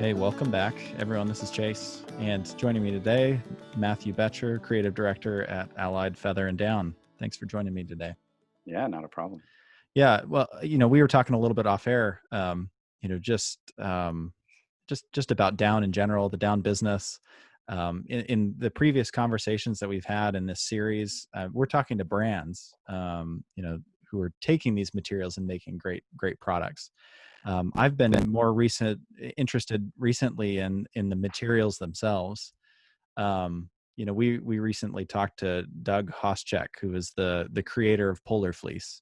Hey, welcome back, everyone. This is Chase, and joining me today, Matthew Betcher, Creative Director at Allied Feather and Down. Thanks for joining me today. Yeah, not a problem. Yeah, well, we were talking a little bit off air, just about down in general, the down business. In the previous conversations that we've had in this series, we're talking to brands, who are taking these materials and making great products. I've been interested recently in the materials themselves. We recently talked to Doug Hoschek, who is the creator of Polar Fleece.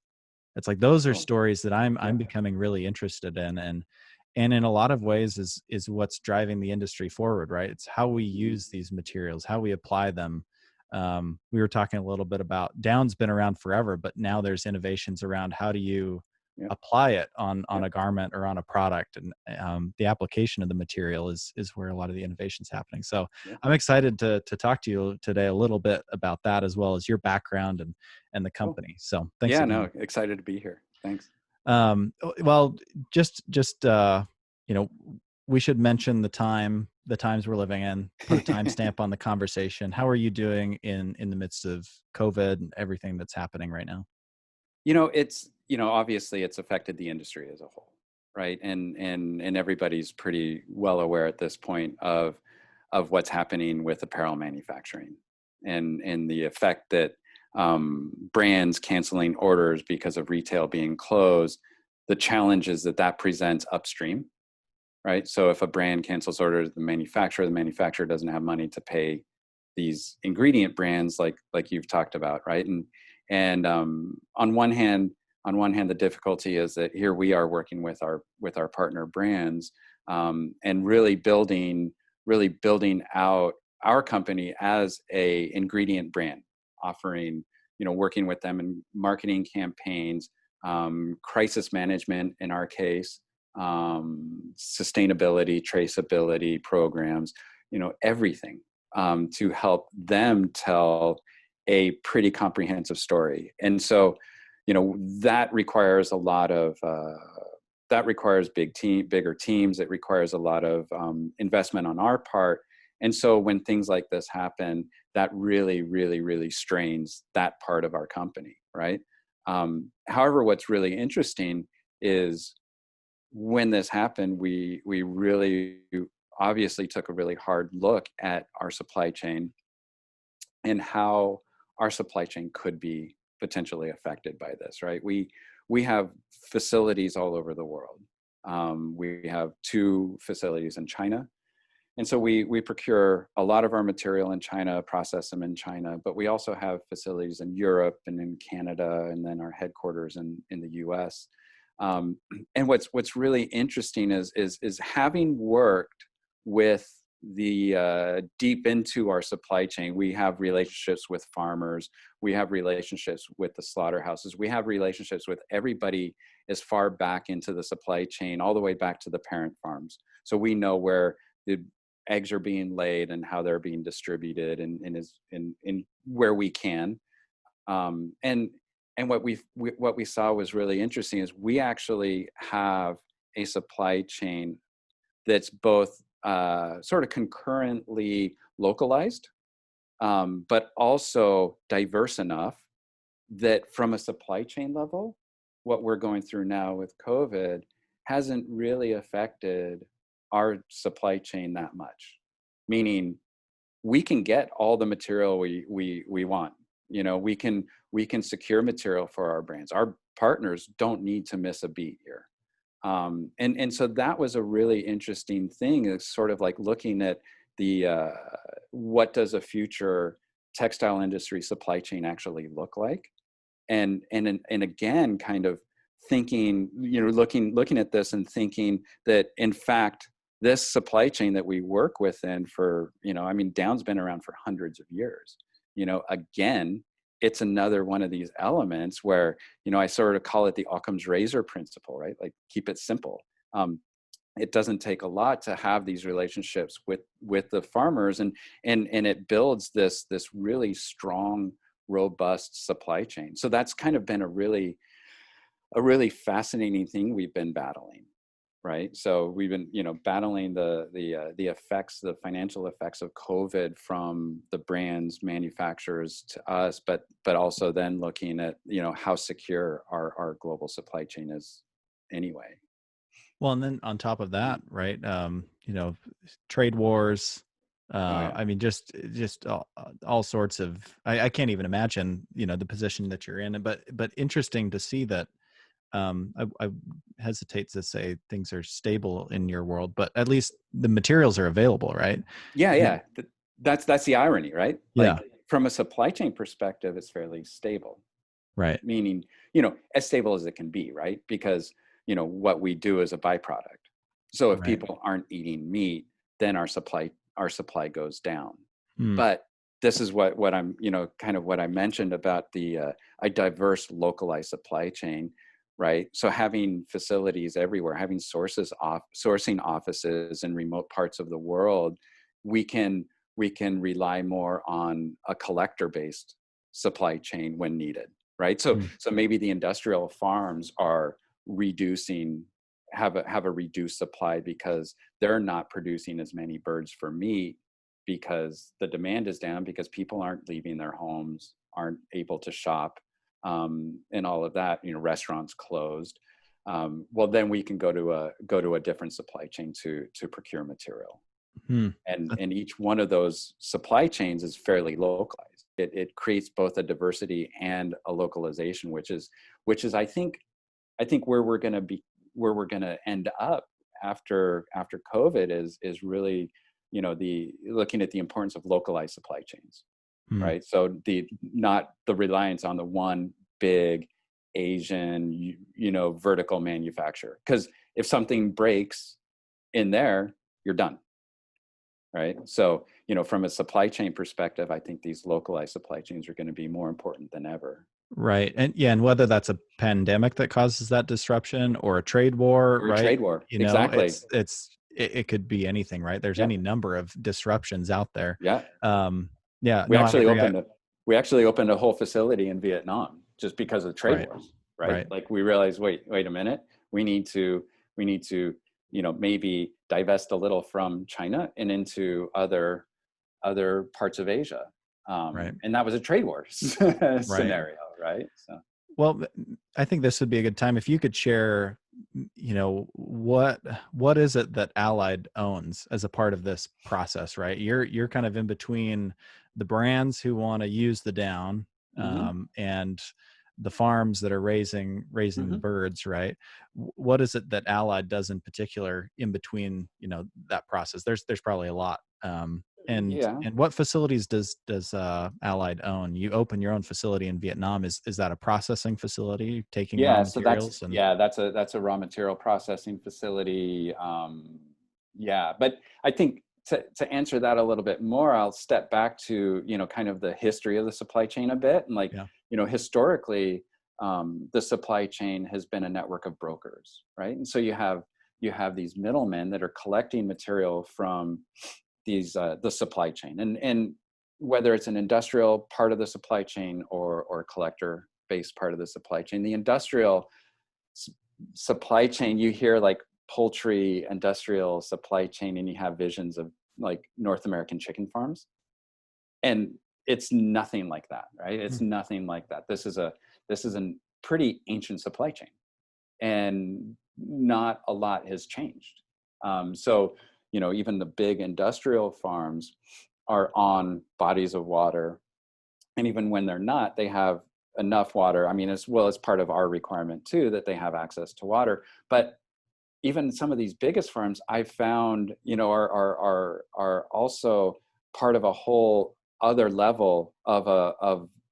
It's like those are Oh, stories that I'm yeah. becoming really interested in, and in a lot of ways is what's driving the industry forward, right? It's how we Mhm. use these materials, how we apply them. We were talking a little bit about down's been around forever, but now there's innovations around how do you Yep, apply it on yep, a garment or on a product, and the application of the material is where a lot of the innovation's happening. So yep. I'm excited to talk to you today a little bit about that, as well as your background and the Cool. company. So thanks Yeah, again. no, excited to be here. Thanks. Well, just you know, we should mention the times we're living in. Put a timestamp on the conversation. How are you doing in the midst of COVID and everything that's happening right now? Obviously it's affected the industry as a whole, right? And everybody's pretty well aware at this point of what's happening with apparel manufacturing and the effect that brands canceling orders because of retail being closed, the challenges that presents upstream, right? So if a brand cancels orders, the manufacturer doesn't have money to pay these ingredient brands like you've talked about, right? And on one hand, the difficulty is that here we are working with our partner brands, and really building out our company as a ingredient brand, offering, working with them in marketing campaigns, crisis management in our case, sustainability, traceability programs, everything, to help them tell a pretty comprehensive story. And so, that requires a lot of that requires bigger teams. It requires a lot of investment on our part. And so when things like this happen, that really, really, really strains that part of our company, right? However, what's really interesting is when this happened, we really obviously took a really hard look at our supply chain and how our supply chain could be potentially affected by this, right? We have facilities all over the world. We have 2 facilities in China, and so we procure a lot of our material in China, process them in China, but we also have facilities in Europe and in Canada, and then our headquarters in the US. Um, and what's really interesting is having worked with the deep into our supply chain. We have relationships with farmers, we have relationships with the slaughterhouses, we have relationships with everybody as far back into the supply chain, all the way back to the parent farms. So we know where the eggs are being laid and how they're being distributed, and where we can. And what we saw was really interesting is we actually have a supply chain that's both sort of concurrently localized, but also diverse enough that from a supply chain level, what we're going through now with COVID hasn't really affected our supply chain that much. Meaning, we can get all the material we want. We can secure material for our brands. Our partners don't need to miss a beat here. And so that was a really interesting thing. It's sort of like looking at the what does a future textile industry supply chain actually look like, and again, kind of thinking, looking at this and thinking that in fact this supply chain that we work within for, I mean, down's been around for hundreds of years. Again, it's another one of these elements where, I sort of call it the Occam's razor principle, right? Like, keep it simple. It doesn't take a lot to have these relationships with the farmers, and it builds this really strong, robust supply chain. So that's kind of been a really fascinating thing we've been battling. right? So we've been, battling the effects, the financial effects of COVID from the brands, manufacturers to us, but also then looking at, how secure our global supply chain is anyway. Well, and then on top of that, right? Trade wars. Oh yeah. I mean, just all sorts of. I can't even imagine, the position that you're in. But interesting to see that. I hesitate to say things are stable in your world, but at least the materials are available, right? Yeah, You- yeah. That's the irony, right? yeah. Like from a supply chain perspective, it's fairly stable, Right. meaning, as stable as it can be, right? Because, what we do is a byproduct. So if Right. people aren't eating meat, then our supply goes down. Hmm. But this is what I'm, kind of what I mentioned about a diverse localized supply chain, right? So having facilities everywhere, having sourcing offices in remote parts of the world, we can rely more on a collector based supply chain when needed, right? So Hmm. so maybe the industrial farms are reducing have a reduced supply because they're not producing as many birds for meat because the demand is down because people aren't leaving their homes, aren't able to shop, and all of that. Restaurants closed. Well, then we can go to a different supply chain to procure material, Hmm. and each one of those supply chains is fairly localized. It creates both a diversity and a localization, which is I think where we're going to end up after COVID is really, the looking at the importance of localized supply chains, Hmm. right? So not the reliance on the one big Asian, vertical manufacturer. Because if something breaks in there, you're done, right? So, from a supply chain perspective, I think these localized supply chains are going to be more important than ever. Right. And yeah, and whether that's a pandemic that causes that disruption or a trade war, Or a right? trade war. Exactly. It could be anything, right? There's Yeah. any number of disruptions out there. Yeah. Um, yeah, We no, I actually agree. opened a we actually opened a whole facility in Vietnam just because of trade Right. wars, right? Right. Like we realized, wait a minute, we need to maybe divest a little from China and into other parts of Asia, Right. and that was a trade war Right. scenario, right? So. Well, I think this would be a good time if you could share, what is it that Allied owns as a part of this process, right? You're kind of in between the brands who want to use the down, Hmm. and the farms that are raising the Hmm. birds, right? What is it that Allied does in particular in between, that process? There's probably a lot. Yeah. And what facilities does Allied own? You open your own facility in Vietnam. Is that a processing facility taking raw Yeah, so that's materials and yeah, that's a raw material processing facility. Yeah, but I think to answer that a little bit more, I'll step back to kind of the history of the supply chain a bit, and like yeah. historically, the supply chain has been a network of brokers, right? And so you have these middlemen that are collecting material from these the supply chain, and whether it's an industrial part of the supply chain or collector based part of the supply chain. The industrial s- supply chain, you hear like poultry industrial supply chain, and you have visions of like North American chicken farms, and it's nothing like that, right? It's Hmm. nothing like that. This is a pretty ancient supply chain, and not a lot has changed. So, even the big industrial farms are on bodies of water, and even when they're not, they have enough water. I mean, as well as part of our requirement too, that they have access to water. But even some of these biggest firms I've found, are also part of a whole other level of a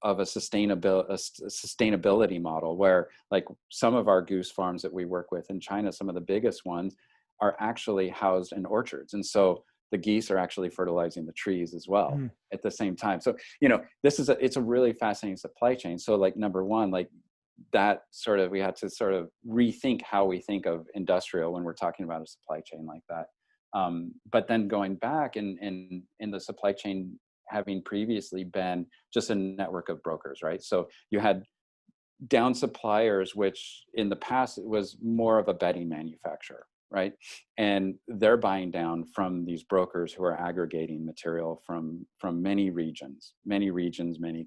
sustainability model, where like some of our goose farms that we work with in China, some of the biggest ones, are actually housed in orchards, and so the geese are actually fertilizing the trees as well Hmm. at the same time. So it's a really fascinating supply chain. So like number one, like that sort of, we had to sort of rethink how we think of industrial when we're talking about a supply chain like that. But then going back in the supply chain, having previously been just a network of brokers, right? So you had down suppliers, which in the past it was more of a bedding manufacturer, right? And they're buying down from these brokers who are aggregating material from many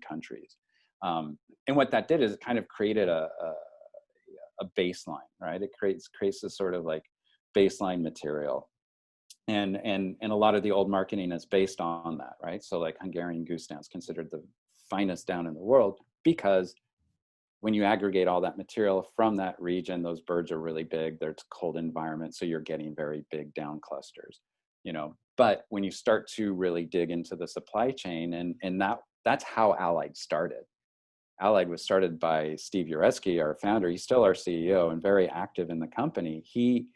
countries. And what that did is it kind of created a baseline, right? It creates this sort of like baseline material. And a lot of the old marketing is based on that, right? So like Hungarian goose down is considered the finest down in the world because when you aggregate all that material from that region, those birds are really big. There's cold environment, so you're getting very big down clusters, you know. But when you start to really dig into the supply chain, and that's how Allied started. Allied was started by Steve Uresky, our founder. He's still our CEO and very active in the company. He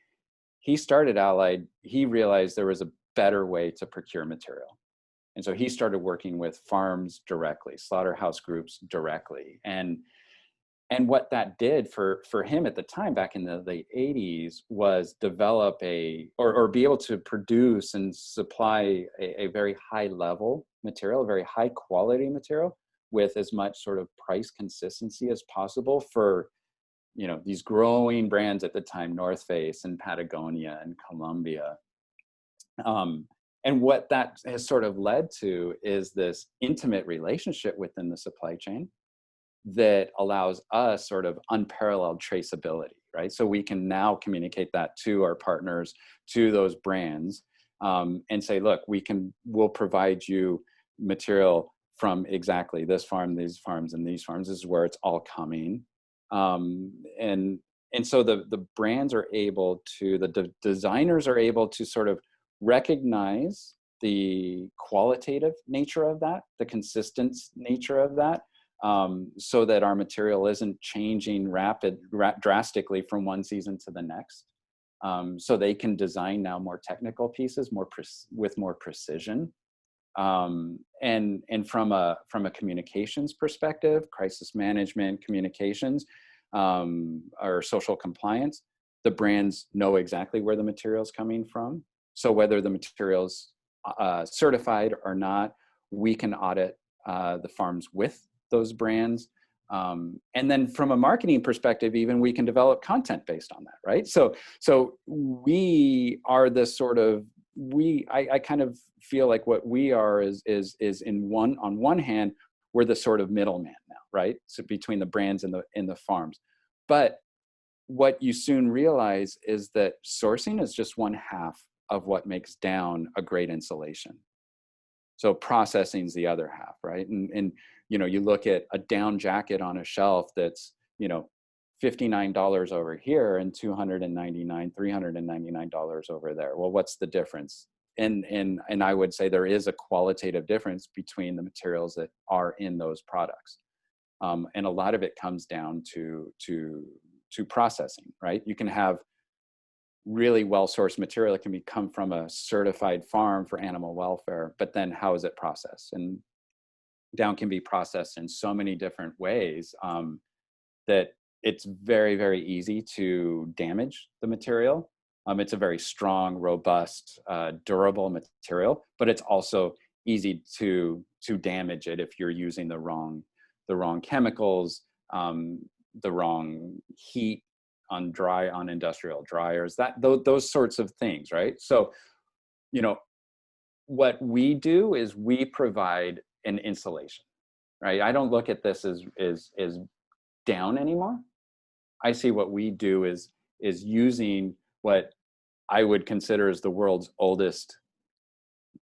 started Allied. He realized there was a better way to procure material. And so he started working with farms directly, slaughterhouse groups directly. And what that did for him at the time, back in the late 80s, was develop or be able to produce and supply a very high level material, a very high quality material with as much sort of price consistency as possible for, you know, these growing brands at the time, North Face and Patagonia and Columbia. And what that has sort of led to is this intimate relationship within the supply chain that allows us sort of unparalleled traceability, right? So we can now communicate that to our partners, to those brands, and say, look, we'll provide you material from exactly this farm, these farms, and these farms. This is where it's all coming. And so the brands are able to, the designers are able to sort of recognize the qualitative nature of that, the consistent nature of that, so that our material isn't changing drastically from one season to the next. So they can design now more technical pieces with more precision. And from a communications perspective, crisis management, communications, or social compliance, the brands know exactly where the material is coming from. So whether the material's certified or not, we can audit the farms with those brands. And then from a marketing perspective, even we can develop content based on that, right? So we are this sort of, I kind of feel like what we are is on one hand, we're the sort of middleman now, right? So between the brands and the farms. But what you soon realize is that sourcing is just one half of what makes down a great insulation. So processing is the other half, right? And you know, you look at a down jacket on a shelf that's, you know, $59 over here and $399 over there. Well, what's the difference? And I would say there is a qualitative difference between the materials that are in those products. And a lot of it comes down to processing, right? You can have really well-sourced material that can come from a certified farm for animal welfare, but then how is it processed? And down can be processed in so many different ways that it's very, very easy to damage the material. It's a very strong, robust, durable material, but it's also easy to damage it if you're using the wrong chemicals, the wrong heat on industrial dryers, those sorts of things, right? So, you know, what we do is we provide an insulation, right? I don't look at this as down anymore. I see what we do is using what I would consider as the world's oldest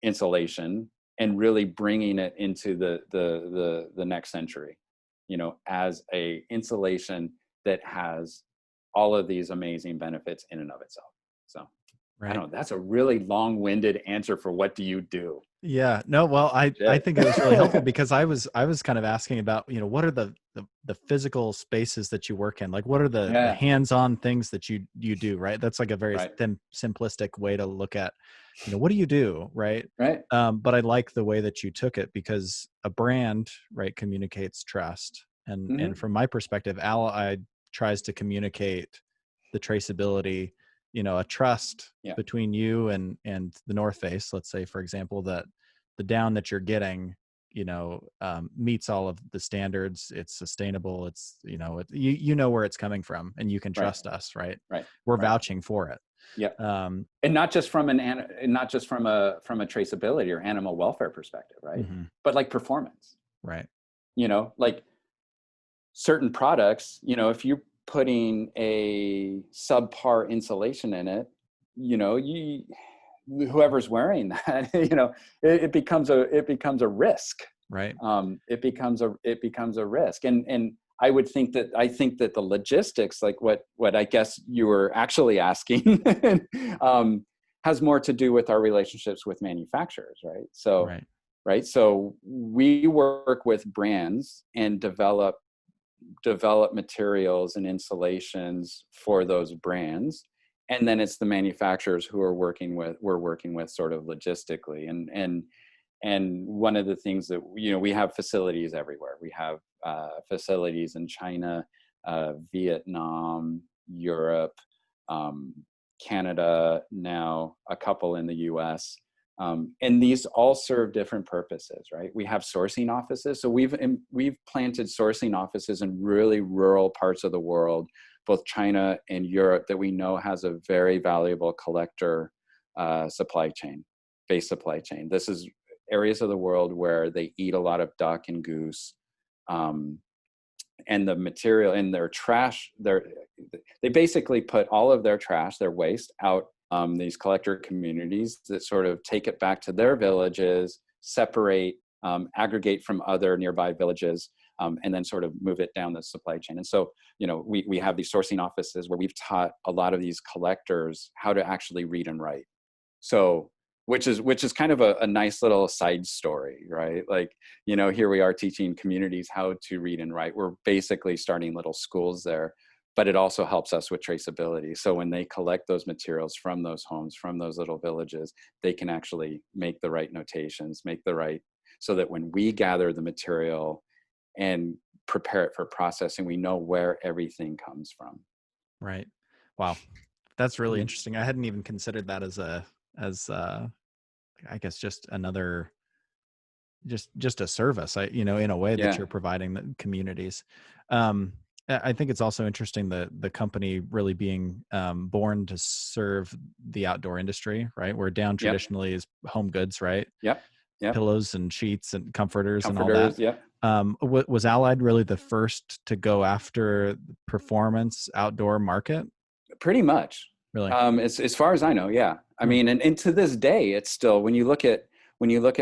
insulation and really bringing it into the next century, you know, as a insulation that has all of these amazing benefits in and of itself. So I Right. don't know, that's a really long-winded answer for what do you do? Yeah. No, well, I think it was really helpful because I was kind of asking about, you know, what are the physical spaces that you work in? Like, what are the Yeah, hands-on things that you do, right? That's like a very right, simplistic way to look at, you know, what do you do, right? right. But I like the way that you took it because a brand, right, communicates trust. And Mm-hmm. from my perspective, Allied tries to communicate the traceability, you know, a trust Yeah, between you and the North Face, let's say, for example, that the down that you're getting, meets all of the standards. It's sustainable. It's, you know where it's coming from, and you can Right. trust us, right? Right. We're Right. vouching for it. Yeah. Um, And not just from not just from a traceability or animal welfare perspective, right? mhm, But like performance, right. like certain products, if you're putting a subpar insulation in it, you whoever's wearing that, it becomes a risk. Right. It becomes a risk, and I think that the logistics, like what I guess you were actually asking, um, has more to do with our relationships with manufacturers, right? So, Right. right. So we work with brands and develop materials and insulations for those brands, and then it's the manufacturers who we're working with sort of logistically, and one of the things that we have facilities everywhere. We have facilities in China, Vietnam, Europe, um, Canada, now a couple in the US. And these all serve different purposes, right? We have sourcing offices. So we've planted sourcing offices in really rural parts of the world, both China and Europe, that we know has a very valuable collector supply chain, base supply chain. This is areas of the world where they eat a lot of duck and goose. And the material in their trash, they basically put all of their trash, their waste, out these collector communities that sort of take it back to their villages, separate, aggregate from other nearby villages, and then sort of move it down the supply chain. And so, we have these sourcing offices where we've taught a lot of these collectors how to actually read and write. So, which is kind of a nice little side story, right? Like, here we are teaching communities how to read and write. We're basically starting little schools there, but it also helps us with traceability. So when they collect those materials from those homes, from those little villages, they can actually make the right notations, so that when we gather the material and prepare it for processing, we know where everything comes from. Right. Wow. That's really Mhm. interesting. I hadn't even considered that as I guess just another, just a service, in a way that Yeah. you're providing the communities. I think it's also interesting that the company really being born to serve the outdoor industry, right? Where down Yep. traditionally is home goods, right? Yep. Yep. Pillows and sheets and comforters and all that. Comforters. Yep. Was Allied really the first to go after the performance outdoor market? Pretty much. Really? As far as I know, yeah. I Hmm. mean, and to this day, it's still, when you look at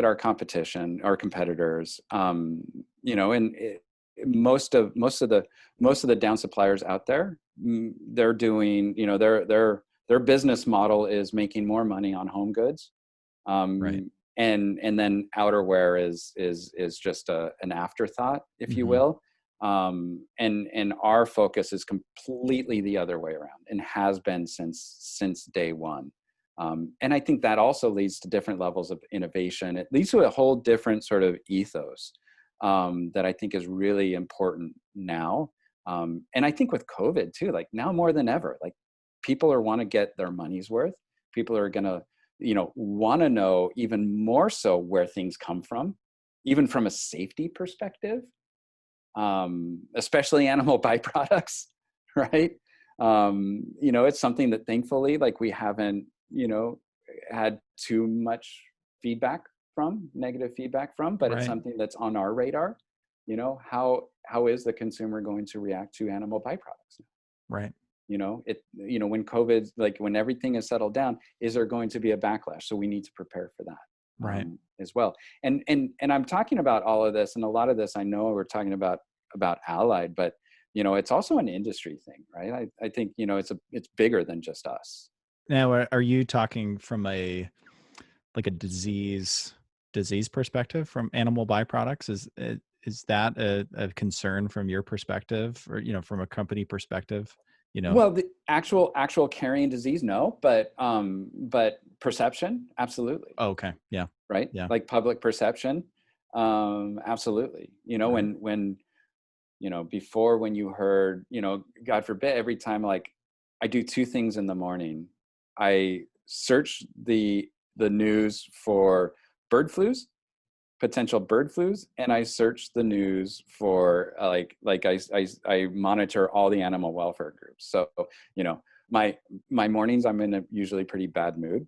our competition, our competitors, and most of the down suppliers out there, they're doing, their business model is making more money on home goods, Right. and then outerwear is just an afterthought, if you Hmm. will. And our focus is completely the other way around, and has been since day one. And I think that also leads to different levels of innovation. It leads to a whole different sort of ethos, that I think is really important now. And I think with COVID too, like now more than ever, like people want to get their money's worth. People are going to, want to know even more so where things come from, even from a safety perspective, especially animal byproducts, right? It's something that thankfully, like, we haven't, had too much negative feedback from, but it's Right. something that's on our radar. How is the consumer going to react to animal byproducts? Right. When COVID, like when everything is settled down, is there going to be a backlash? So we need to prepare for that, Right. as well. And I'm talking about all of this, and a lot of this I know we're talking about Allied, but it's also an industry thing, right? I think it's bigger than just us. Now, are you talking from a like a disease perspective from animal byproducts? Is that a concern from your perspective, or from a company perspective? Well, the actual carrying disease, no, but perception, absolutely. Oh, okay. Yeah. Right? Yeah. Like public perception, absolutely. Right. When before, when you heard, God forbid, every time, like, I do two things in the morning. I search the news for bird flus, potential bird flus, and I search the news for I monitor all the animal welfare groups. So, you know, my mornings, I'm in a usually pretty bad mood.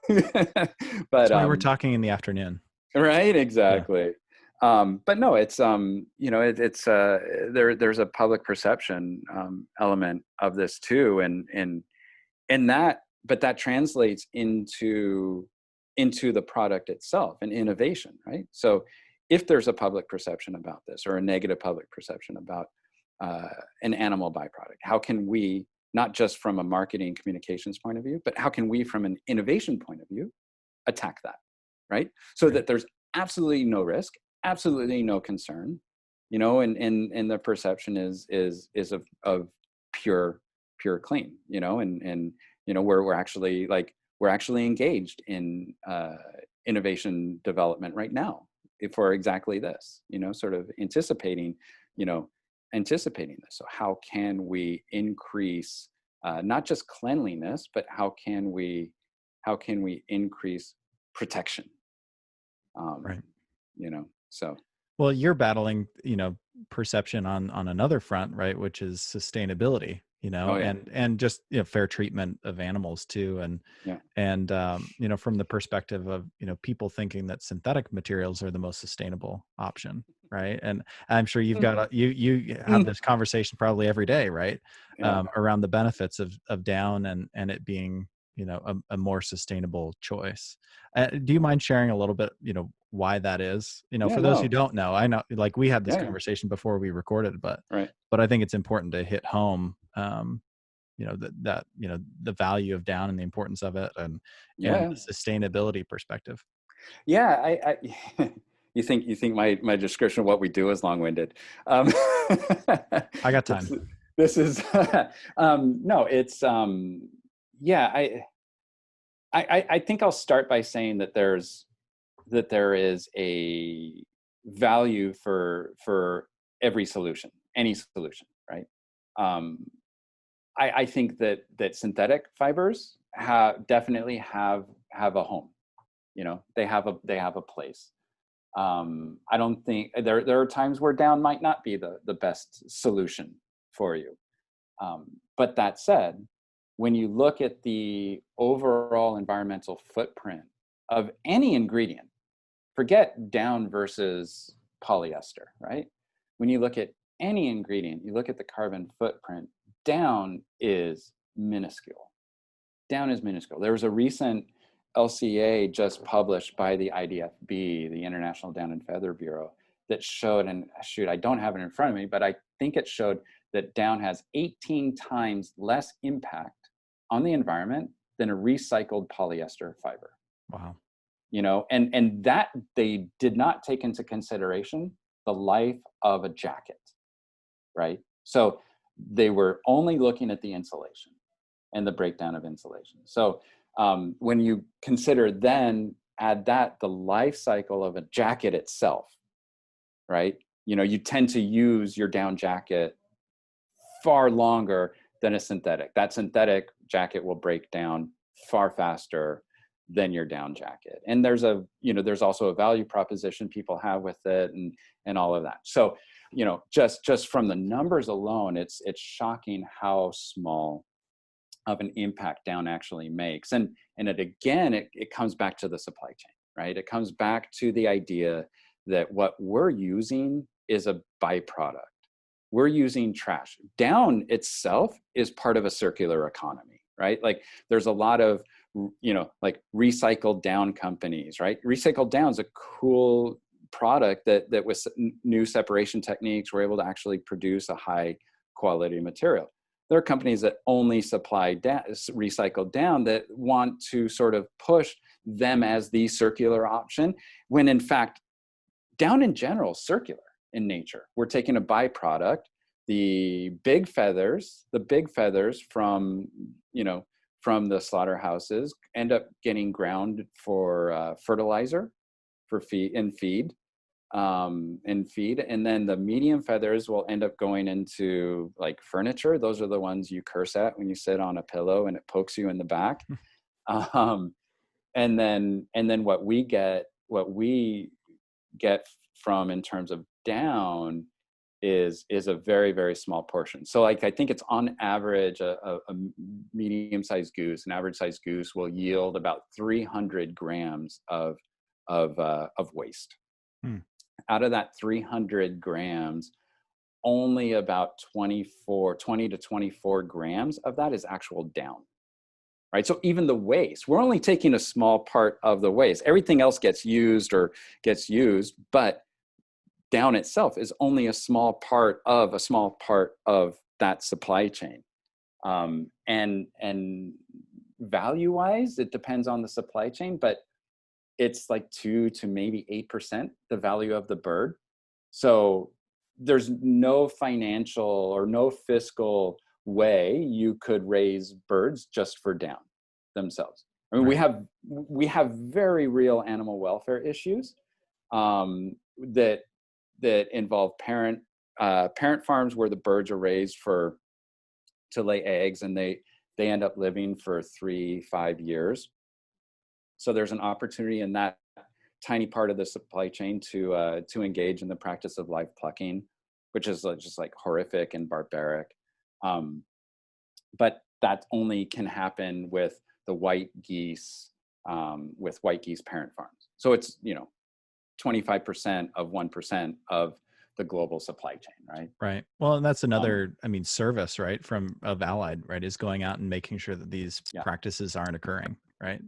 That's But why we're talking in the afternoon. right, Yeah. exactly. But no, it's you know, it's there's a public perception element of this too, and that, but that translates into the product itself and innovation, right? So if there's a public perception about this, or a negative public perception about an animal byproduct, how can we, not just from a marketing communications point of view, but how can we from an innovation point of view attack that, right? So Right. that there's absolutely no risk, absolutely no concern, you know, and the perception is of pure clean, you know, and you know, we're actually like, we're actually engaged in innovation development right now for exactly this, you know, sort of anticipating, you know, anticipating this. So how can we increase not just cleanliness, but how can we increase protection? Right. You know, so Well, you're battling, perception on another front, right? Which is sustainability, oh yeah, and just, fair treatment of animals too. yeah. From the perspective of, people thinking that synthetic materials are the most sustainable option, right? And I'm sure you've got you have this conversation probably every day, right? Yeah, Around the benefits of down and it being, a more sustainable choice. Do you mind sharing a little bit, why that is? yeah, For those who no, don't know, I know, like, we had this yeah, yeah, conversation before we recorded, but right, I think it's important to hit home, the value of down and the importance of it, and yeah, the sustainability perspective. yeah. I you think my description of what we do is long-winded? I got this time. this is no, it's yeah. I think I'll start by saying that there is a value for every solution, any solution, right? Um, I think that synthetic fibers definitely have a home. You know, they have a place. I don't think there are times where down might not be the best solution for you. But that said, when you look at the overall environmental footprint of any ingredient, forget down versus polyester, right? When you look at any ingredient, you look at the carbon footprint, down is minuscule. Down is minuscule. There was a recent LCA just published by the IDFB, the International Down and Feather Bureau, that showed, and shoot, I don't have it in front of me, but I think it showed that down has 18 times less impact on the environment than a recycled polyester fiber. Wow. You know, and that they did not take into consideration the life of a jacket, right? So they were only looking at the insulation and the breakdown of insulation. So when you consider, then add that the life cycle of a jacket itself, right? You know, you tend to use your down jacket far longer than a synthetic. That synthetic jacket will break down far faster than your down jacket. And there's also a value proposition people have with it, and all of that. So, just from the numbers alone, it's shocking how small of an impact down actually makes. And it comes back to the supply chain, right? It comes back to the idea that what we're using is a byproduct. We're using trash. Down itself is part of a circular economy, right? Like, there's a lot of, like recycled down companies, right? Recycled down is a cool product that with new separation techniques, we're able to actually produce a high quality material. There are companies that only supply recycled down that want to sort of push them as the circular option, when in fact, down in general, circular in nature. We're taking a byproduct, the big feathers from, from the slaughterhouses end up getting ground for fertilizer, for feed, and then the medium feathers will end up going into like furniture. Those are the ones you curse at when you sit on a pillow and it pokes you in the back. And then what we get from in terms of down is a very, very small portion. So like, I think it's on average, a medium-sized goose, an average sized goose will yield about 300 grams of waste. Hmm. Out of that 300 grams, only about 20 to 24 grams of that is actual down, right? So even the waste, we're only taking a small part of the waste. Everything else gets used, but down itself is only a small part of that supply chain. And value-wise, it depends on the supply chain, but it's like 2 to maybe 8% the value of the bird. So there's no financial or no fiscal way you could raise birds just for down themselves. I mean, Right. we have very real animal welfare issues that involve parent farms where the birds are raised to lay eggs, and they end up living for 3-5 years. So there's an opportunity in that tiny part of the supply chain to engage in the practice of live plucking, which is just like horrific and barbaric. But that only can happen with the white geese parent farms. So it's 25% of 1% of the global supply chain, right? Right. Well, and that's another, I mean, service, right, of Allied, right, is going out and making sure that these Yeah. practices aren't occurring, right?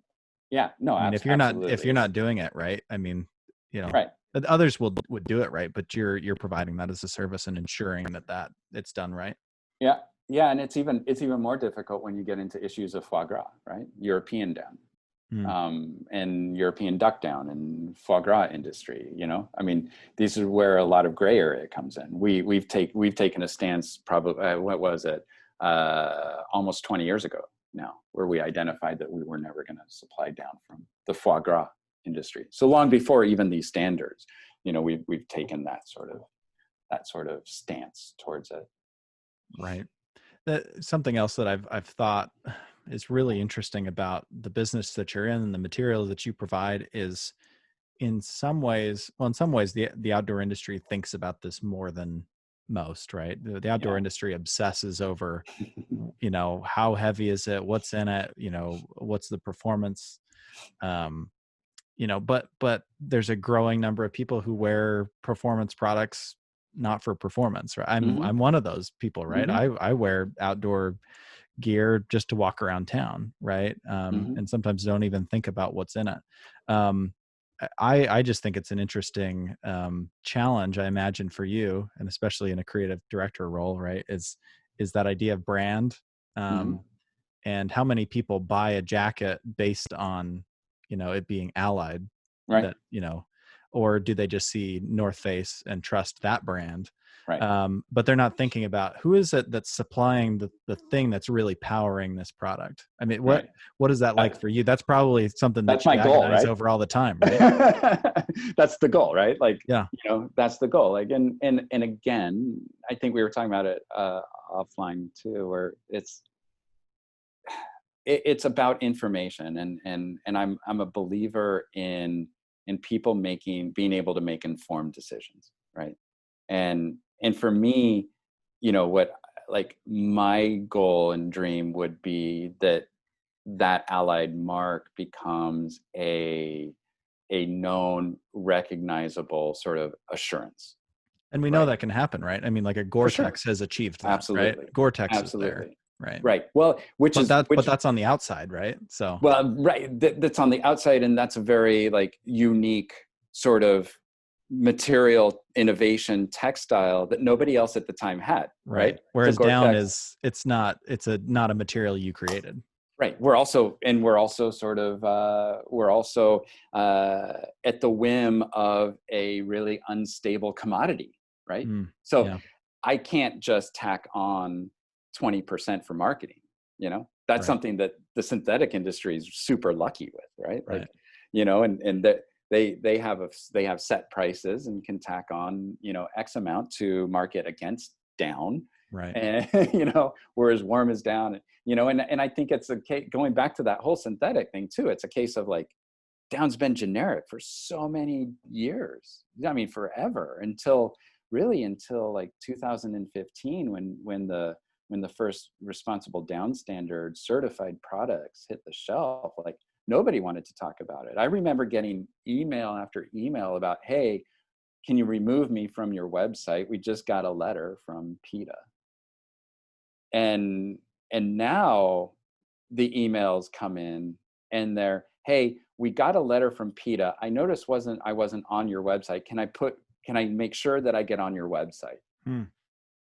Yeah. No. I mean, if you're Absolutely. not doing it right, I mean, Right. others would do it right, but you're providing that as a service and ensuring that it's done right. Yeah. Yeah. And it's even more difficult when you get into issues of foie gras, right? European down. Mm. And European duck down and foie gras industry. I mean, these are where a lot of gray area comes in. We've taken a stance, probably what was it, almost 20 years ago now, where we identified that we were never going to supply down from the foie gras industry. So long before even these standards, we've taken that sort of stance towards it. Right. Something else that I've thought is really interesting about the business that you're in and the materials that you provide is, in some ways, the outdoor industry thinks about this more than most, right? The outdoor Yeah. industry obsesses over, how heavy is it? What's in it? What's the performance? But there's a growing number of people who wear performance products not for performance, right? Mm-hmm. I'm one of those people, right? Mm-hmm. I wear outdoor gear just to walk around town, right? Mm-hmm. And sometimes don't even think about what's in it. Um, I just think it's an interesting challenge, I imagine, for you, and especially in a creative director role, right? Is that idea of brand, Mm-hmm. and how many people buy a jacket based on it being Allied, Right. that or do they just see North Face and trust that brand? Right. But they're not thinking about who is it that's supplying the thing that's really powering this product. I mean, Right. what is that like for you? That's probably something That's that my you goal, agonize right? over all the time, right? That's the goal, right? Like, Yeah. that's the goal. Like, and again, I think we were talking about it offline too, where it's about information, and I'm a believer in people being able to make informed decisions, right? And for me, what, like, my goal and dream would be that Allied mark becomes a known, recognizable sort of assurance, And we know right? that can happen, right? I mean, like a For sure. Gore-Tex has achieved that, right? Absolutely. Gore-Tex is there, Absolutely. right? Right. Well, which But that's on the outside, right? So well, right. That's on the outside, and that's a very, like, unique sort of material innovation textile that nobody else at the time had, right. right? So Whereas down Gore-Tex. is not a material you created. Right. We're also sort of we're also at the whim of a really unstable commodity, right? So Yeah. I can't just tack on 20% for marketing. That's Right. something that the synthetic industry is super lucky with, right? Right. Like, and that they have set prices and can tack on X amount to market against down, Right. and whereas warm is down. And I think it's a case, going back to that whole synthetic thing too, it's a case of, like, down's been generic for so many years. I mean, forever, until like 2015, when the first responsible down standard certified products hit the shelf. Like, nobody wanted to talk about it. I remember getting email after email about, hey, can you remove me from your website? We just got a letter from PETA. And now the emails come in and they're, hey, we got a letter from PETA. I noticed I wasn't on your website. Can I make sure that I get on your website? Hmm.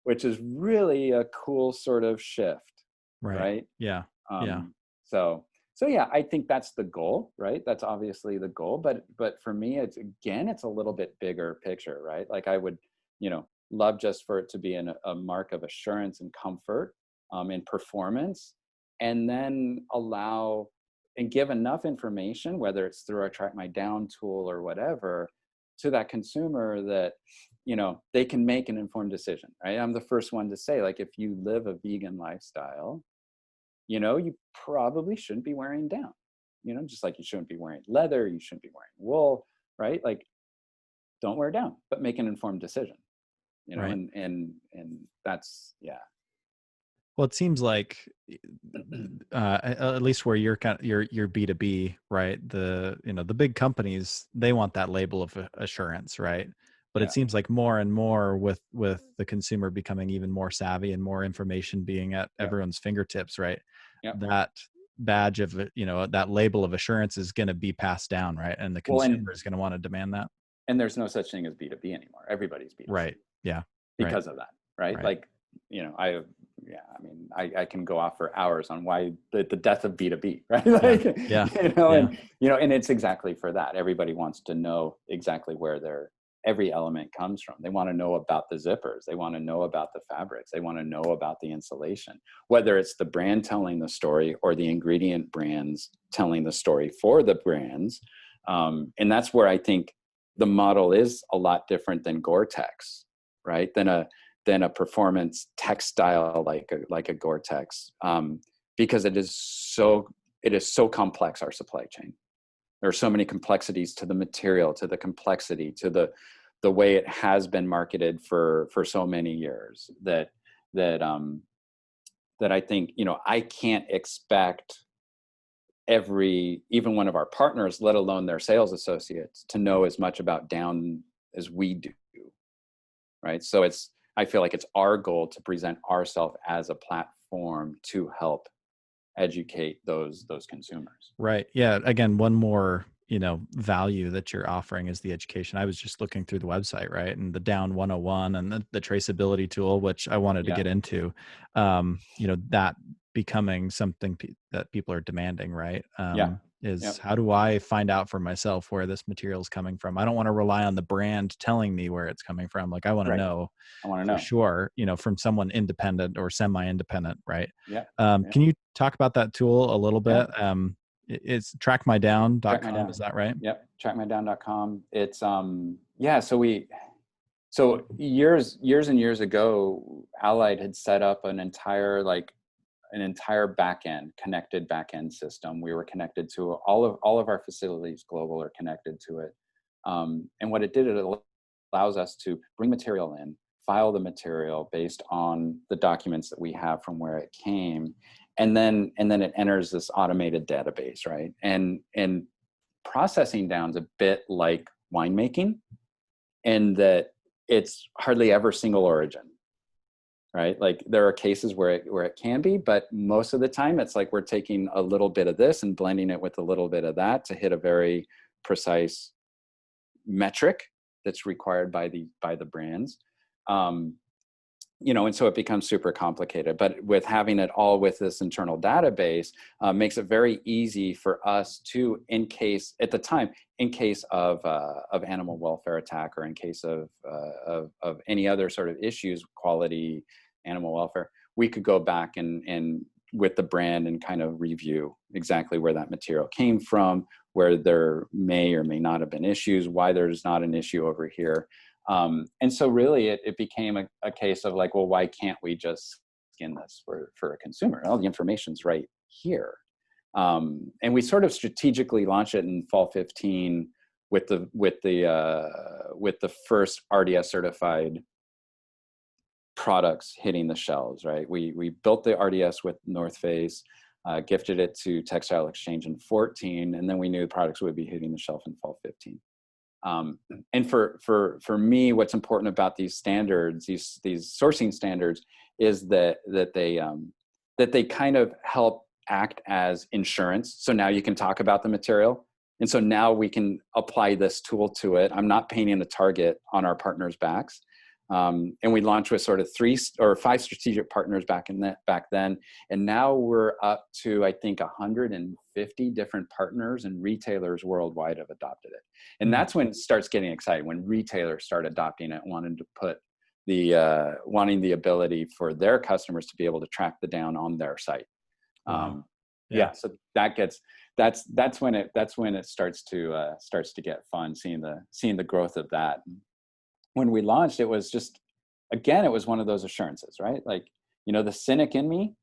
Which is really a cool sort of shift, Right. right? Yeah. Yeah. So yeah, I think that's the goal, right? That's obviously the goal, but for me, it's a little bit bigger picture, right? Like, I would, love just for it to be a mark of assurance and comfort in performance, and then allow and give enough information, whether it's through our Track My Down tool or whatever, to that consumer that, they can make an informed decision, right? I'm the first one to say, like, if you live a vegan lifestyle, you probably shouldn't be wearing down, just like you shouldn't be wearing leather, you shouldn't be wearing wool, right? Like, don't wear down, but make an informed decision, Right. and that's, yeah. Well, it seems like, at least where you're you're B2B, right? The big companies, they want that label of assurance, right? But it Yeah. seems like more and more with the consumer becoming even more savvy and more information being at Yeah. everyone's fingertips, right? Yeah. That badge of, that label of assurance is going to be passed down, right? And the Well, consumer is going to want to demand that. and there's no such thing as B2B anymore. Everybody's B2C Right. Yeah. Right. because of that, right? Right. Like, I mean, I can go off for hours on why the death of B2B, right? Yeah. Like, Yeah. Yeah. and it's exactly for that. Everybody wants to know exactly where every element comes from. They want to know about the zippers. They want to know about the fabrics. They want to know about the insulation, whether it's the brand telling the story or the ingredient brands telling the story for the brands. And that's where I think the model is a lot different than Gore-Tex, right? Than a performance textile like a Gore-Tex, because it is so complex, our supply chain. There are so many complexities to the material, to the complexity, to the way it has been marketed for so many years that I think, I can't expect even one of our partners, let alone their sales associates, to know as much about down as we do, right? So I feel like it's our goal to present ourselves as a platform to help educate those consumers. Right. Yeah. Again, one more, value that you're offering is the education. I was just looking through the website, right? And the Down 101 and the traceability tool, which I wanted to Yeah. get into, that becoming something that people are demanding, right? Yeah. Is Yep. how do I find out for myself where this material is coming from? I don't want to rely on the brand telling me where it's coming from. Like, I want to Right. know I want to for know. sure, from someone independent or semi-independent, right? Yeah. Yeah. Can you talk about that tool a little Yeah. bit? It's trackmydown.com. Is Trackmydown. that right? Yep. Trackmydown.com. It's yeah. So years and years ago, Allied had set up an entire connected backend system. We were connected to all of our facilities global are connected to it. And what it did, it allows us to bring material in, file the material based on the documents that we have from where it came, and then it enters this automated database, right? And processing down's a bit like winemaking, in that it's hardly ever single origin, right? Like, there are cases where it can be, but most of the time it's like we're taking a little bit of this and blending it with a little bit of that to hit a very precise metric that's required by the brands. And so it becomes super complicated, but with having it all with this internal database, makes it very easy for us to, in case of animal welfare attack, or in case of any other sort of issues, quality, animal welfare, we could go back and with the brand and kind of review exactly where that material came from, where there may or may not have been issues, why there's not an issue over here. And so really it became a case of like, well, why can't we just skin this for a consumer? All the information's right here. And we sort of strategically launched it in fall 15 with the first RDS certified products hitting the shelves, right? We built the RDS with North Face, gifted it to Textile Exchange in 14, and then we knew the products would be hitting the shelf in fall 15. And for me, what's important about these standards, these sourcing standards, is that they kind of help act as insurance. So now you can talk about the material, and so now we can apply this tool to it. I'm not painting a target on our partners' backs. And we launched with sort of 3 or 5 strategic partners back then, and now we're up to, I think, 150 different partners and retailers worldwide have adopted it. And that's when it starts getting exciting, when retailers start adopting it, wanting the ability for their customers to be able to track the down on their site. Wow. So that's when it starts to get fun, seeing the growth of that. When we launched, it was just, again, it was one of those assurances, right? Like, the cynic in me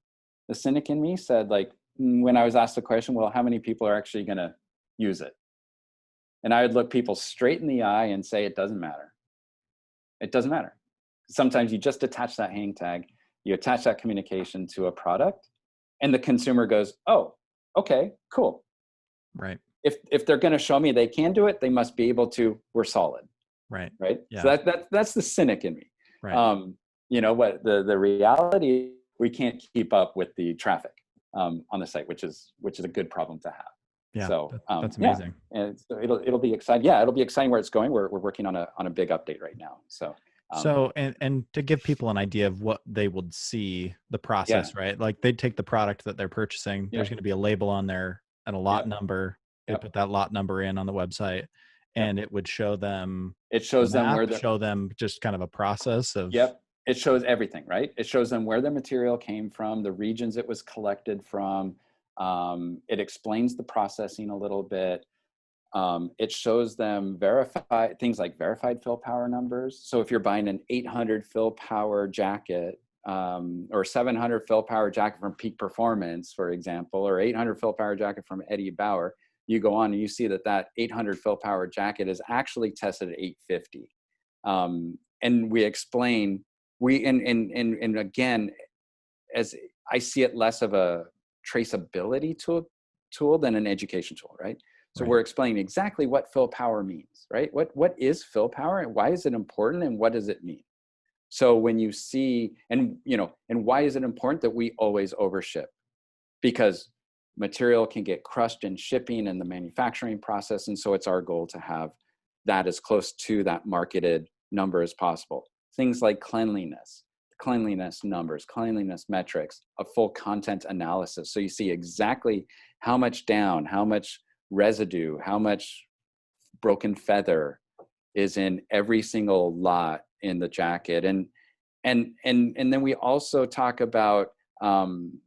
said, like, when I was asked the question, well, how many people are actually going to use it? And I would look people straight in the eye and say, it doesn't matter. It doesn't matter. Sometimes you just attach that hang tag, you attach that communication to a product, and the consumer goes, oh, okay, cool. Right. If they're going to show me they can do it, they must be able to. We're solid. Right. Yeah. So that's the cynic in me. Right. What the reality, we can't keep up with the traffic on the site, which is a good problem to have. Yeah. So that's amazing. And so it'll be exciting. Yeah, it'll be exciting where it's going. We're working on a big update right now. So and to give people an idea of what they would see the process, right? Like they'd take the product that they're purchasing. There's going to be a label on there and a lot number. They put that lot number in on the website, and it would show them. It shows them where show them just kind of a process of. Yep. It shows everything, right? It shows them where the material came from, the regions it was collected from. It explains the processing a little bit. It shows them things like verified fill power numbers. So if you're buying an 800 fill power jacket, or 700 fill power jacket from Peak Performance, for example, or 800 fill power jacket from Eddie Bauer, you go on and you see that 800 fill power jacket is actually tested at 850. And we explain, and again, as I see it, less of a traceability tool than an education tool, right? So we're explaining exactly what fill power means, right? What is fill power, and why is it important, and what does it mean? So when you see, and why is it important that we always overship? Because material can get crushed in shipping and the manufacturing process, and so it's our goal to have that as close to that marketed number as possible. Things like cleanliness numbers, cleanliness metrics, a full content analysis. So you see exactly how much down, how much residue, how much broken feather is in every single lot in the jacket. And then we also talk about,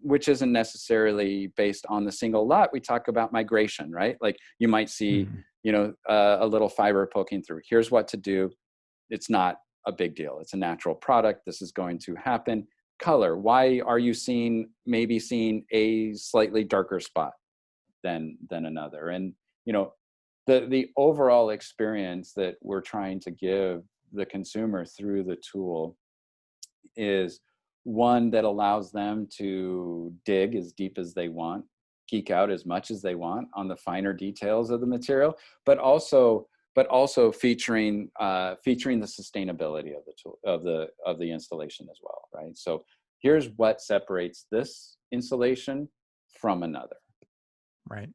which isn't necessarily based on the single lot, we talk about migration, right? Like you might see, a little fiber poking through. Here's what to do. It's not a big deal. It's a natural product. This is going to happen. Color. Why are you maybe seeing a slightly darker spot than another? And, the overall experience that we're trying to give the consumer through the tool is one that allows them to dig as deep as they want, geek out as much as they want on the finer details of the material, but also featuring the sustainability of the tool, of the installation as well, right? So here's what separates this installation from another. Right.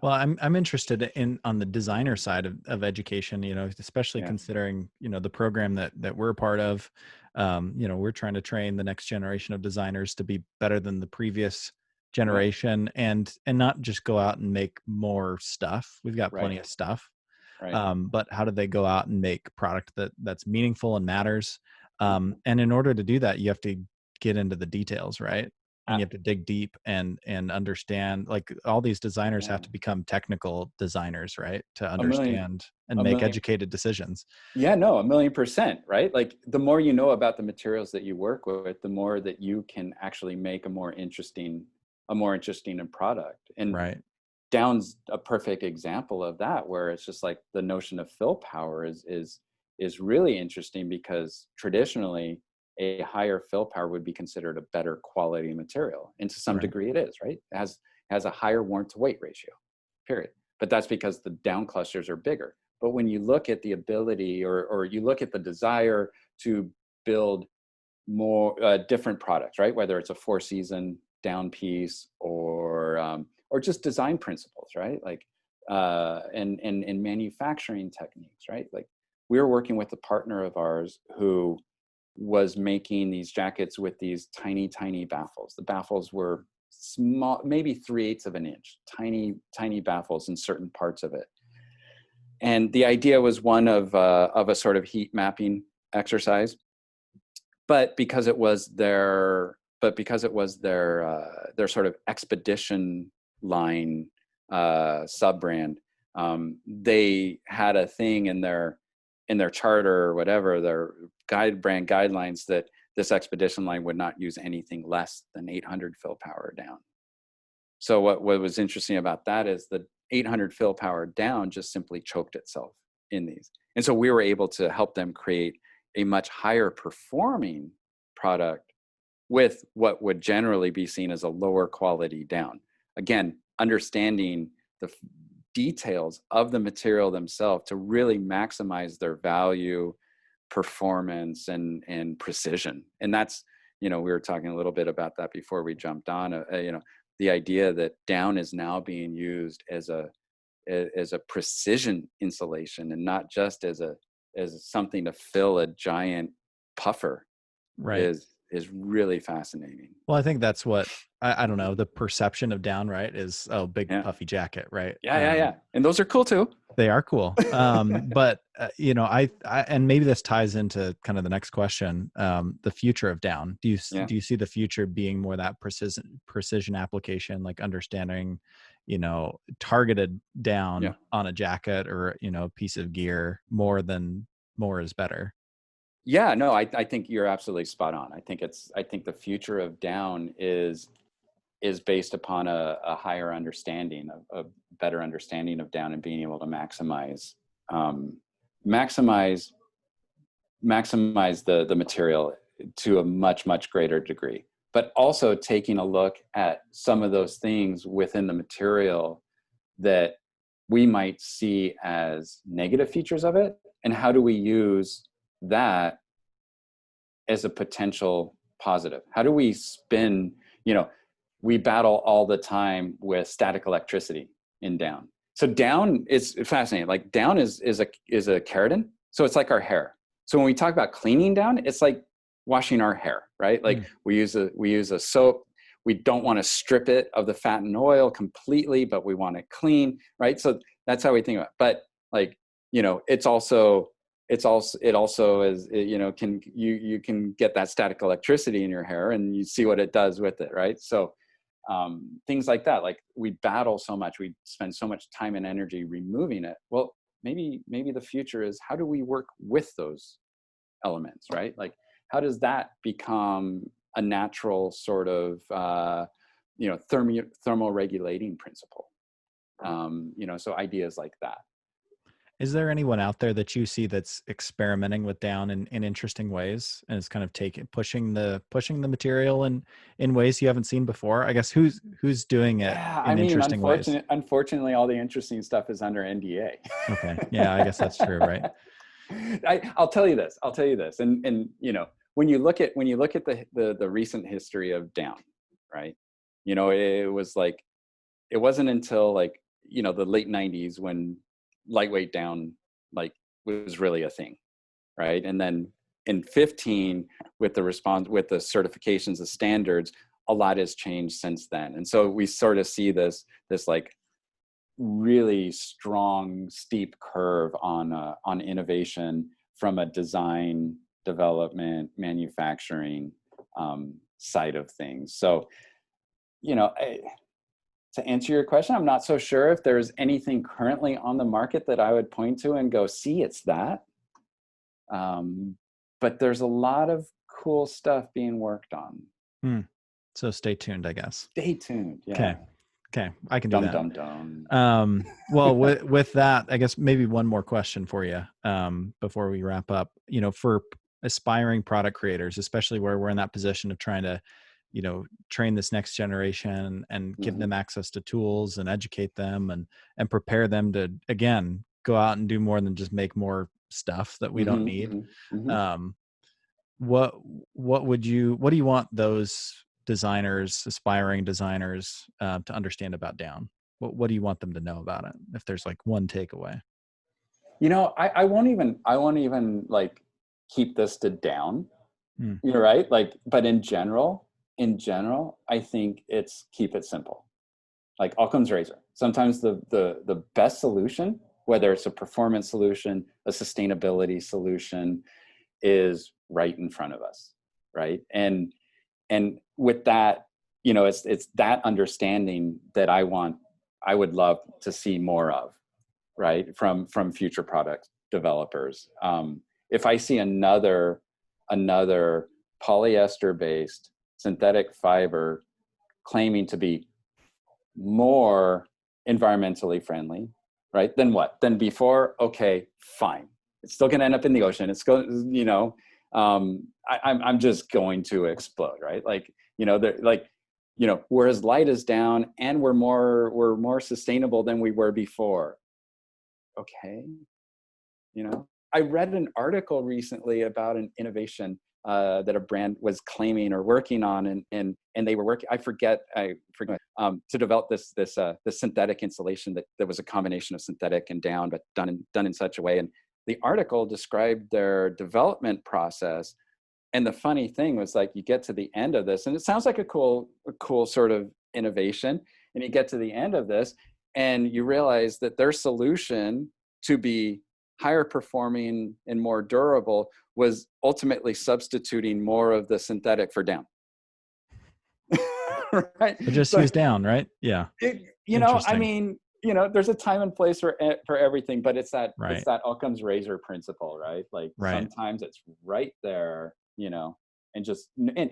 Well, I'm interested on the designer side of education, especially considering, the program that we're a part of. We're trying to train the next generation of designers to be better than the previous generation, and not just go out and make more stuff. We've got plenty of stuff. But how do they go out and make product that's meaningful and matters? And in order to do that, you have to get into the details, right? And you have to dig deep and understand, like all these designers have to become technical designers, right? To understand and make educated decisions. Yeah, no, 1,000,000%, right? Like the more you know about the materials that you work with, the more that you can actually make a more interesting a more interesting product. And Right. down's a perfect example of that, where it's just like the notion of fill power is really interesting, because traditionally a higher fill power would be considered a better quality material, and to some Right. degree it is, right? It has a higher warmth to weight ratio, period. But that's because the down clusters are bigger. But when you look at the ability, or you look at the desire to build more different products, right? Whether it's a 4-season down piece, or just design principles, right? Like and manufacturing techniques, right? Like we were working with a partner of ours who was making these jackets with these tiny baffles. The baffles were small, maybe 3/8 of an inch, tiny baffles in certain parts of it. And the idea was one of a sort of heat mapping exercise. But because it was their their sort of expedition line sub brand, they had a thing in their charter or whatever, their brand guidelines, that this expedition line would not use anything less than 800 fill power down. So what was interesting about that is the 800 fill power down just simply choked itself in these. And so we were able to help them create a much higher performing product with what would generally be seen as a lower quality down. Again, understanding the details of the material themselves to really maximize their value, performance, and precision. And that's, we were talking a little bit about that before we jumped on, the idea that down is now being used as a precision insulation, and not just as something to fill a giant puffer, Right. is really fascinating. Well, I think that's what I don't know, the perception of down, right, is, oh, big Yeah. puffy jacket, right? Yeah. And those are cool too. They are cool. But I and maybe this ties into kind of the next question, the future of down. Yeah. Do you see the future being more that precision application, like understanding, targeted Yeah. down on a jacket or, a piece of gear more than more is better? Yeah, no, I think you're absolutely spot on. I think the future of down is based upon a higher understanding, a better understanding of down, and being able to um, maximize the material to a much greater degree, but also taking a look at some of those things within the material that we might see as negative features of it, and how do we use that as a potential positive? How do we spin, we battle all the time with static electricity in down. So down is fascinating. Like down is a keratin. So it's like our hair. So when we talk about cleaning down, it's like washing our hair, right? Like we use a soap. We don't want to strip it of the fat and oil completely, but we want it clean, right? So that's how we think about it. But like, it also is, you can get that static electricity in your hair, and you see what it does with it, right? So things like that, like we battle so much, we spend so much time and energy removing it. Well, maybe the future is, how do we work with those elements, right? Like how does that become a natural sort of thermal regulating principle? So ideas like that. Is there anyone out there that you see that's experimenting with down in interesting ways, and is kind of pushing the material in ways you haven't seen before? I guess who's doing it Yeah, I in mean, interesting ways? unfortunately, all the interesting stuff is under NDA. Okay. Yeah, I guess that's true, right? I'll tell you this. And when you look at the recent history of down, right? It was like, it wasn't until like the late '90s when lightweight down like was really a thing, right? And then in 15, with the certifications, the standards, a lot has changed since then. And so we sort of see this like really strong steep curve on innovation from a design, development, manufacturing side of things. So to answer your question, I'm not so sure if there's anything currently on the market that I would point to and go, see, it's that. But there's a lot of cool stuff being worked on. So stay tuned, I guess. Stay tuned. Okay. Yeah. Okay. I can do Dum that. dum dum. Well, with that, I guess maybe one more question for you, before we wrap up. For aspiring product creators, especially where we're in that position of trying to, train this next generation and give Mm-hmm. them access to tools and educate them and prepare them to, again, go out and do more than just make more stuff that we don't Mm-hmm. need. Mm-hmm. Mm-hmm. Um, what what do you want those designers, aspiring designers, to understand about Down? What do you want them to know about it, if there's like one takeaway? I won't even like keep this to down. Hmm. You're right. Like, but in general, I think it's keep it simple. Like Occam's razor. Sometimes the best solution, whether it's a performance solution, a sustainability solution, is right in front of us, right? And with that, it's that understanding that I would love to see more of, right, from future product developers. If I see another polyester based synthetic fiber claiming to be more environmentally friendly, right? Then what? Then before, okay, fine. It's still going to end up in the ocean. It's going, I'm just going to explode, right? Like, they're like, we're as light as down, and we're more sustainable than we were before. Okay, I read an article recently about an innovation that a brand was claiming or working on, and they were working. I forget to develop this synthetic insulation that was a combination of synthetic and down, but done in such a way. And the article described their development process. And the funny thing was, like, you get to the end of this, and it sounds like a cool sort of innovation. And you get to the end of this, and you realize that their solution to be higher performing and more durable was ultimately substituting more of the synthetic for down. Right? But just So, use Down, right? Yeah. I Interesting. mean, there's a time and place for everything, but it's Right. that Occam's razor principle, right? Like, Right. sometimes it's right there, and just and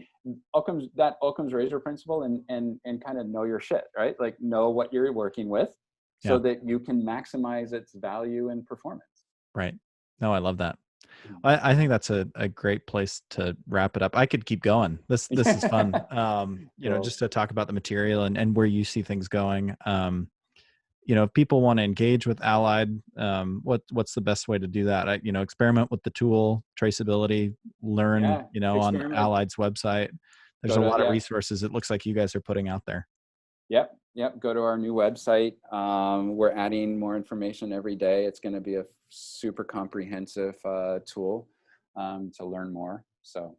Occam's razor principle, and kind of know your shit, right? Like, know what you're working with, so Yeah. that you can maximize its value and performance. Right. No, I love that. I think that's a great place to wrap it up. I could keep going. This is fun. Cool. Just to talk about the material and where you see things going. If people want to engage with Allied, what's the best way to do that? Experiment with the tool, traceability, learn, Yeah, on experiment. Allied's website. There's Go a to lot of yeah. resources it looks like you guys are putting out there. Yep. Go to our new website. We're adding more information every day. It's going to be a super comprehensive tool to learn more. So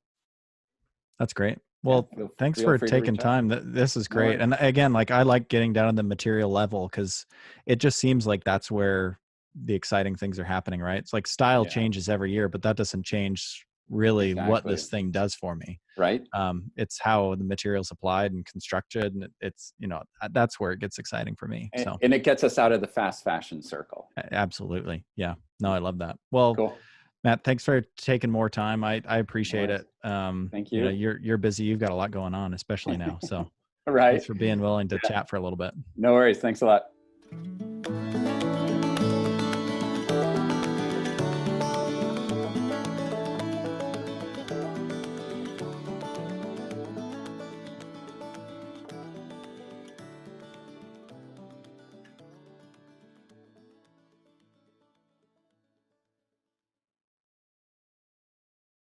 That's great. yeah, Well, thanks feel for free to taking reach out. time. This is No great. worries. And again, like I like getting down to the material level because it just seems like that's where the exciting things are happening, right? It's like style Yeah, changes every year, but that doesn't change really what exactly. this thing does for me. Right. It's how the material's applied and constructed, and it's that's where it gets exciting for me. And, So and it gets us out of the fast fashion circle. absolutely, yeah. No, I love that. Well, Cool. Matt, thanks for taking more time. I No appreciate worries. it. Thank you. You're busy. You've got a lot going on, especially now. So Right. thanks for being willing to Yeah. chat for a little bit. No worries. Thanks a lot.